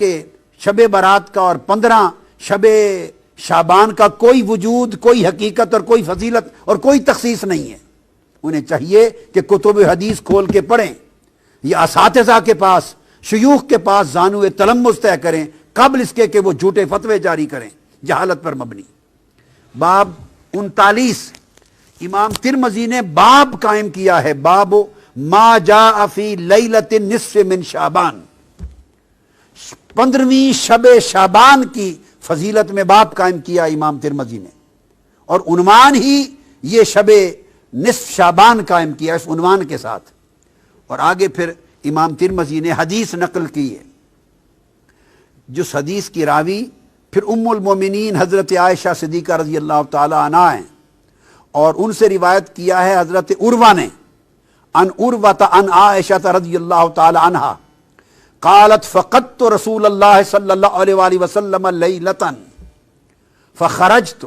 کہ شب برات کا اور 15 شب شعبان کا کوئی وجود، کوئی حقیقت اور کوئی فضیلت اور کوئی تخصیص نہیں ہے۔ انہیں چاہیے کہ کتب حدیث کھول کے پڑھیں، یا اساتذہ کے پاس، شیوخ کے پاس زانو تلمذ طے کریں قبل اس کے کہ وہ جھوٹے فتوے جاری کریں جہالت پر مبنی۔ باب 39 امام ترمذی نے باب قائم کیا ہے، باب ما جاء فی لیلۃ النصف من شعبان، 15ویں شب شعبان کی فضیلت میں باب قائم کیا امام ترمذی نے، اور عنوان ہی یہ شب نصف شعبان قائم کیا اس عنوان کے ساتھ۔ اور آگے پھر امام ترمذی نے حدیث نقل کی ہے، جس حدیث کی راوی پھر ام المومنین حضرت عائشہ صدیقہ رضی اللہ تعالی عنہا ہیں، اور ان سے روایت کیا ہے حضرت عروہ نے ان عروۃ عن عائشہ رضی اللہ تعالی عنہا قالت فقدت رسول اللہ صلی اللہ علیہ وآلہ وسلم لیلۃ فخرجت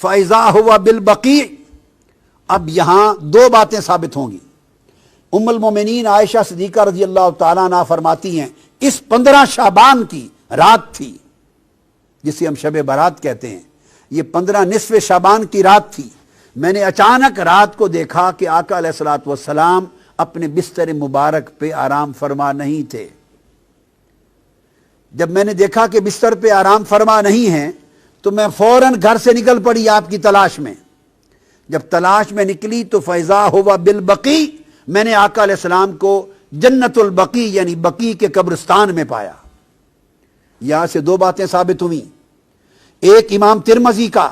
فاذا هو بالبقیع۔ اب یہاں دو باتیں ثابت ہوں گی۔ ام المومنین عائشہ صدیقہ رضی اللہ تعالیٰ عنہ فرماتی ہیں اس 15 شعبان کی رات تھی، جسے ہم شب برات کہتے ہیں، یہ 15 نصف شعبان کی رات تھی۔ میں نے اچانک رات کو دیکھا کہ آقا علیہ الصلوۃ والسلام اپنے بستر مبارک پہ آرام فرما نہیں تھے۔ جب میں نے دیکھا کہ بستر پہ آرام فرما نہیں ہیں تو میں فوراً گھر سے نکل پڑی آپ کی تلاش میں۔ جب تلاش میں نکلی تو فیضا ہوا بالبقیع، میں نے آقا علیہ السلام کو جنت البقیع یعنی بقیع کے قبرستان میں پایا۔ یہاں سے دو باتیں ثابت ہوئیں، ایک امام ترمذی کا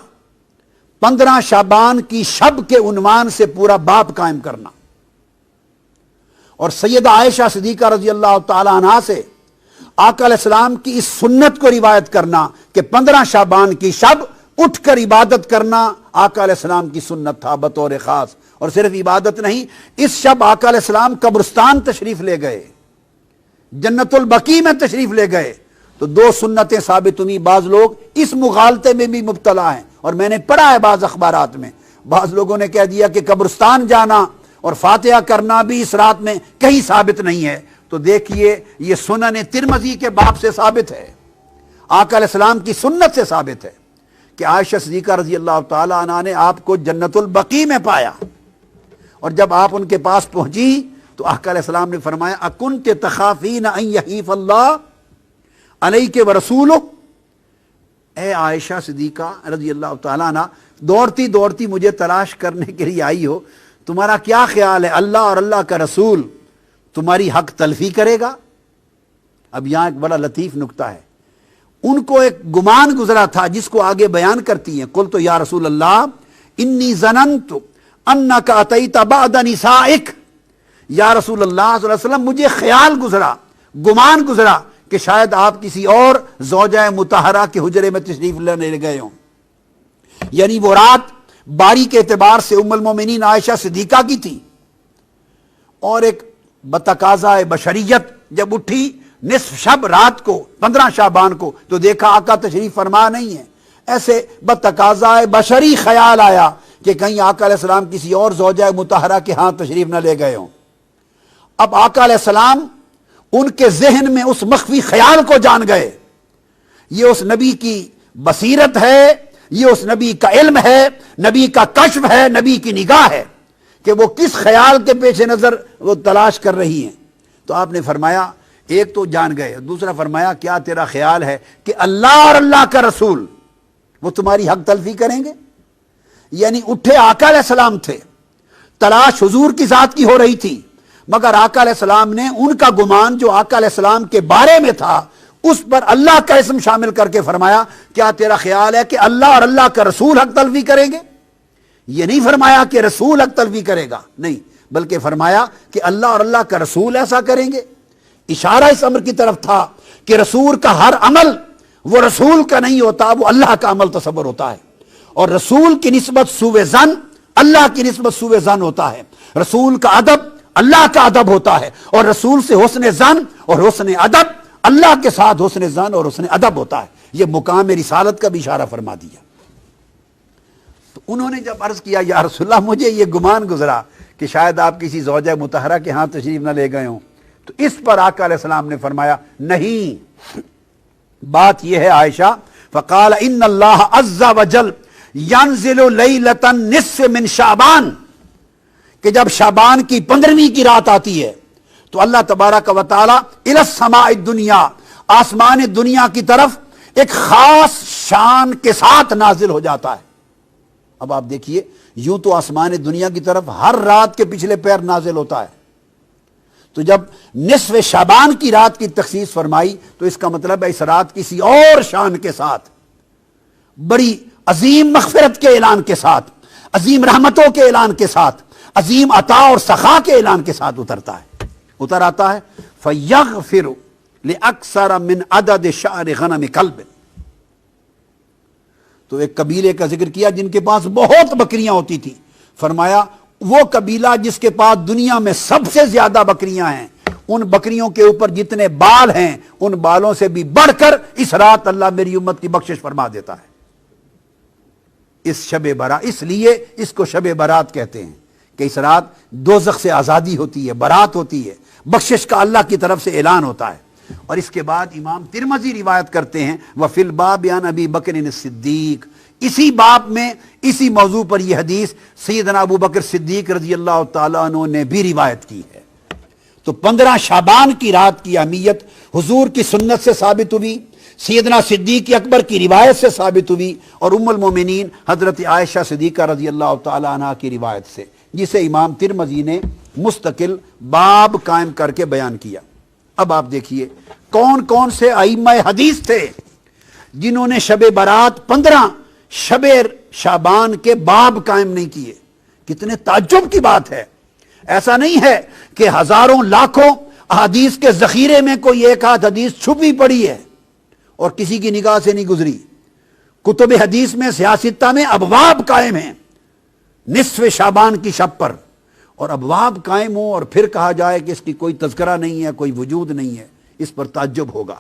15 شعبان کی شب کے عنوان سے پورا باب قائم کرنا، اور سیدہ عائشہ صدیقہ رضی اللہ تعالی عنہا سے آقا علیہ السلام کی اس سنت کو روایت کرنا کہ 15 شعبان کی شب اٹھ کر عبادت کرنا آقا علیہ السلام کی سنت تھا بطور خاص۔ اور صرف عبادت نہیں، اس شب آقا علیہ السلام قبرستان تشریف لے گئے، جنت البقیع میں تشریف لے گئے، تو دو سنتیں ثابت ہوئی۔ بعض لوگ اس مغالطے میں بھی مبتلا ہیں، اور میں نے پڑھا ہے بعض اخبارات میں، بعض لوگوں نے کہہ دیا کہ قبرستان جانا اور فاتحہ کرنا بھی اس رات میں کہیں ثابت نہیں ہے۔ تو دیکھیے یہ سنن ترمذی کے باب سے ثابت ہے، آقا علیہ السلام کی سنت سے ثابت ہے کہ عائشہ صدیقہ رضی اللہ تعالی عنہا نے آپ کو جنت البقیع میں پایا، اور جب آپ ان کے پاس پہنچی تو آقا علیہ السلام نے فرمایا اکنت تخافین ان یحیف اللہ علیک ورسولہ، اے عائشہ صدیقہ رضی اللہ تعالیٰ عنہ، دوڑتی دوڑتی مجھے تلاش کرنے کے لیے آئی ہو، تمہارا کیا خیال ہے اللہ اور اللہ کا رسول تمہاری حق تلفی کرے گا؟ اب یہاں ایک بڑا لطیف نکتہ ہے، ان کو ایک گمان گزرا تھا جس کو آگے بیان کرتی ہیں، قلت یا رسول اللہ انی ظننت انک اتیت بعد نسائک، یا رسول اللہ صلی اللہ علیہ وسلم مجھے خیال گزرا، گمان گزرا کہ شاید آپ کسی اور زوجہ مطہرہ کے حجرے میں تشریف لینے گئے ہوں۔ یعنی وہ رات باری کے اعتبار سے ام المومنین عائشہ صدیقہ کی تھی، اور ایک بتقاضا بشریت جب اٹھی نصف شب رات کو 15 شعبان کو تو دیکھا آقا تشریف فرما نہیں ہے، ایسے بتقاضا بشری خیال آیا کہ کہیں آقا علیہ السلام کسی اور زوجہ مطہرہ کے ہاں تشریف نہ لے گئے ہوں۔ اب آقا علیہ السلام ان کے ذہن میں اس مخفی خیال کو جان گئے، یہ اس نبی کی بصیرت ہے، یہ اس نبی کا علم ہے، نبی کا کشف ہے، نبی کی نگاہ ہے کہ وہ کس خیال کے پیش نظر وہ تلاش کر رہی ہیں۔ تو آپ نے فرمایا ایک تو جان گئے، دوسرا فرمایا کیا تیرا خیال ہے کہ اللہ اور اللہ کا رسول وہ تمہاری حق تلفی کریں گے؟ یعنی اٹھے آقا علیہ السلام تھے، تلاش حضور کی ذات کی ہو رہی تھی، مگر آقا علیہ السلام نے ان کا گمان جو آقا علیہ السلام کے بارے میں تھا اس پر اللہ کا اسم شامل کر کے فرمایا کیا تیرا خیال ہے کہ اللہ اور اللہ کا رسول حق تلفی کریں گے؟ یہ نہیں فرمایا کہ رسول حق تلفی کرے گا، نہیں، بلکہ فرمایا کہ اللہ اور اللہ کا رسول ایسا کریں گے۔ اشارہ اس امر کی طرف تھا کہ رسول کا ہر عمل وہ رسول کا نہیں ہوتا، وہ اللہ کا عمل تصور ہوتا ہے، اور رسول کی نسبت سوء ظن اللہ کی نسبت سوء ظن ہوتا ہے، رسول کا ادب اللہ کا ادب ہوتا ہے، اور رسول سے حسن ظن اور حسن ادب اللہ کے ساتھ حسن ظن اور حسن ادب ہوتا ہے۔ یہ مقام رسالت کا بھی اشارہ فرما دیا۔ تو انہوں نے جب عرض کیا یا رسول اللہ مجھے یہ گمان گزرا کہ شاید آپ کسی زوجہ مطہرہ کے ہاں تشریف نہ لے گئے ہوں، تو اس پر آقا علیہ السلام نے فرمایا نہیں، بات یہ ہے عائشہ، فقال ان اللہ عز وجل ینزل لیلۃ النصف من شعبان، کہ جب شعبان کی 15ویں کی رات آتی ہے تو اللہ تبارک و تعالی الی السماء الدنیا، آسمان دنیا کی طرف ایک خاص شان کے ساتھ نازل ہو جاتا ہے۔ اب آپ دیکھیے، یوں تو آسمان دنیا کی طرف ہر رات کے پچھلے پیر نازل ہوتا ہے، تو جب نصف شعبان کی رات کی تخصیص فرمائی تو اس کا مطلب ہے اس رات کسی اور شان کے ساتھ، بڑی عظیم مغفرت کے اعلان کے ساتھ، عظیم رحمتوں کے اعلان کے ساتھ، عظیم عطا اور سخا کے اعلان کے ساتھ اترتا ہے، اتر آتا ہے۔ فَيَغْفِرُ لِأَكْثَرَ مِنْ عَدَدِ شَعْرِ غَنَمِ كَلْبٍ، تو ایک قبیلے کا ذکر کیا جن کے پاس بہت بکریاں ہوتی تھی، فرمایا وہ قبیلہ جس کے پاس دنیا میں سب سے زیادہ بکریاں ہیں، ان بکریوں کے اوپر جتنے بال ہیں ان بالوں سے بھی بڑھ کر اس رات اللہ میری امت کی بخشش فرما دیتا ہے۔ اس شب برات، اس لیے اس کو شب برات کہتے ہیں کہ اس رات دوزخ سے آزادی ہوتی ہے، برات ہوتی ہے، بخشش کا اللہ کی طرف سے اعلان ہوتا ہے۔ اور اس کے بعد امام ترمذی روایت کرتے ہیں وفی الباب عن ابی بکر الصدیق، اسی باب میں اسی موضوع پر یہ حدیث سیدنا ابو بکر صدیق رضی اللہ تعالیٰ عنہ نے بھی روایت کی ہے۔ تو 15 شعبان کی رات کی اہمیت حضور کی سنت سے ثابت ہوئی، سیدنا صدیق اکبر کی روایت سے ثابت ہوئی، اور ام المومنین حضرت عائشہ صدیقہ رضی اللہ تعالیٰ عنہ کی روایت سے، جسے امام ترمذی نے مستقل باب قائم کر کے بیان کیا۔ اب آپ دیکھیے کون کون سے ائمہ حدیث تھے جنہوں نے شب برات 15 شب شعبان کے باب قائم نہیں کیے۔ کتنے تعجب کی بات ہے، ایسا نہیں ہے کہ ہزاروں لاکھوں احادیث کے ذخیرے میں کوئی ایک آدھ حدیث چھپی پڑی ہے اور کسی کی نگاہ سے نہیں گزری۔ کتب حدیث میں سیاستہ میں ابواب قائم ہیں نصف شعبان کی شب پر، اور ابواب قائم ہوں اور پھر کہا جائے کہ اس کی کوئی تذکرہ نہیں ہے، کوئی وجود نہیں ہے، اس پر تعجب ہوگا۔